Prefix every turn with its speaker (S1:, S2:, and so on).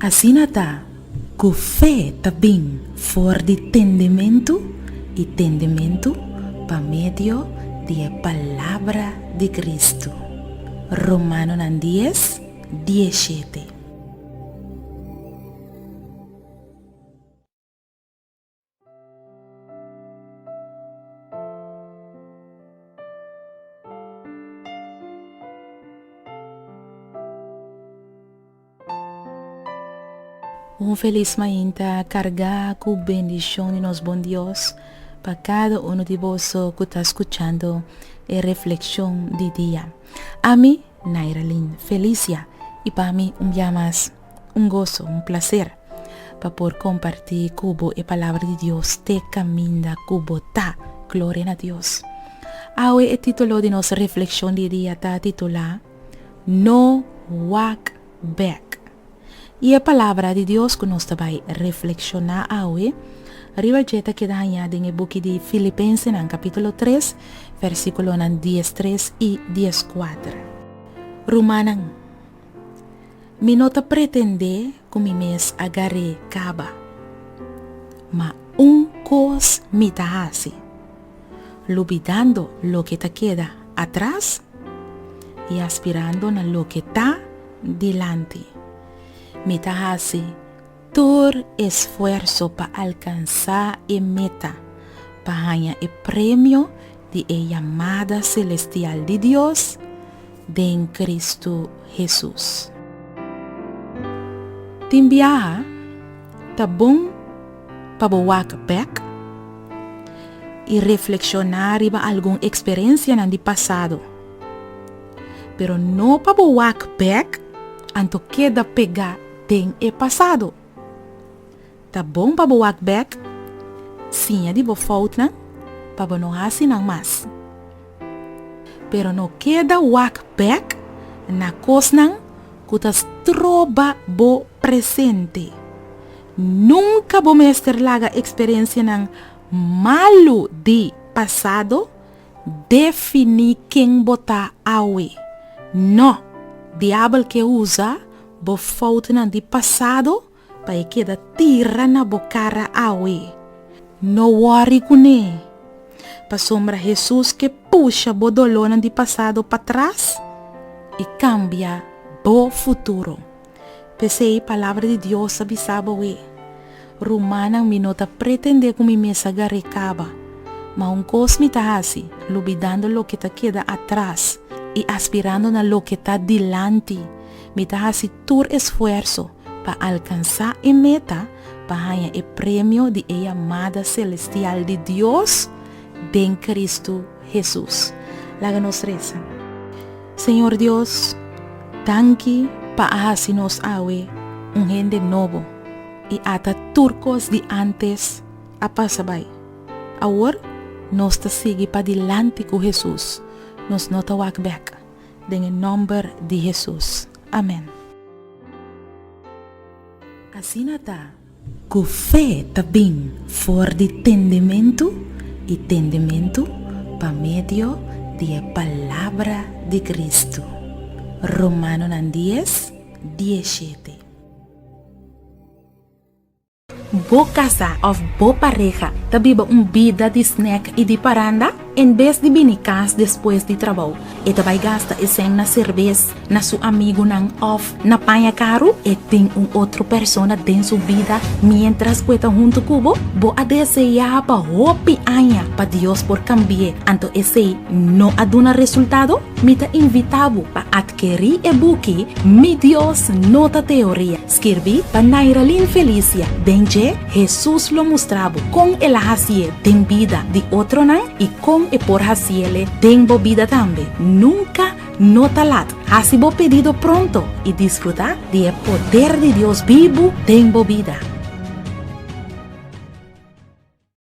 S1: Asinata, ku fé tabing for de entendimento pa medio de palavra de Cristo. Romano 10:17. Feliz mainta carga com bendição de nos bom Deus para cada de vós que está escutando a reflexão de dia. A mim, Nairalin Felicia, e para mim dia mais gozo, prazer para poder compartilhar cubo a palavra de Deus te caminha cubo tá, glória a Deus. Hoje o título de nossa reflexão de dia está titulado No Walk Back. E a palavra de Deus que nós vai reflexionar hoje, arriba jeta que dá em book de Filipenses, no capítulo 3, versículo 13 e 14. Romanan, mi nota pretende que mi mes agarre caba, ma cos mi ta hace, olvidando lo que te queda atrás y aspirando a lo que está delante. Me hace todo esfuerzo para alcanzar la meta, para ganar el premio de la llamada celestial de Dios en Cristo Jesús. Te enviaja, está bom para walk back y reflexionar sobre alguna experiencia en el pasado, pero no para walk back, anto queda pegar tem é passado. Tá bom para walk back? Sim, é de boa falta, para não assim não mais. Pero não queda walk back na coisa que tas troba bo presente. Nunca vou mestre laga experiência não malo de passado definir quem botar awe. Não, diabo que usa bo falta de passado para que da tira na bocara awe. No worry com ne. Pa sombra Jesus que puxa bo dolor de passado para trás e cambia bo futuro. Pensei palavra de Deus avisava we. Romana minota pretende com mi mesa garrecaba, ma cosmi ta hasi, olvidando lo que te queda atrás e aspirando na lo que está delante. Me da así tu esfuerzo para alcanzar la meta, para ganar el premio de la llamada celestial de Dios en Cristo Jesús. Láganos reza. Señor Dios, tanki para hacernos hoy un gente nuevo y hasta turcos de antes a pasabay. Ahora nos te sigue para adelante con Jesús. Nos nota walk back. En el nombre de Jesús. Amén. Asinata, ku fé tabing for de entendimento pa medio de palavra de Cristo. Romano 10:17. Bo casa of bo pareja tabiba vida de snack e de paranda em vez de binicas depois de trabalho. E vai gasta na cerveja na seu amigo nang off na panha caro e tem outro persona dentro sua vida mientras cueta junto cubo bo a desejar pa hopi anha pa Dios por cambiar anto esse no aduna resultado mita invitavo pa adquirir e buki mi Dios nota teoria escrevi pa Nairalin Felicia denje Jesus lo mostrava com ela hacie tem vida de outro nan e com e por haciele tengo vida también. Nunca no talat. Hasibo pedido pronto y disfrutar del poder de Dios vivo. Tengo vida.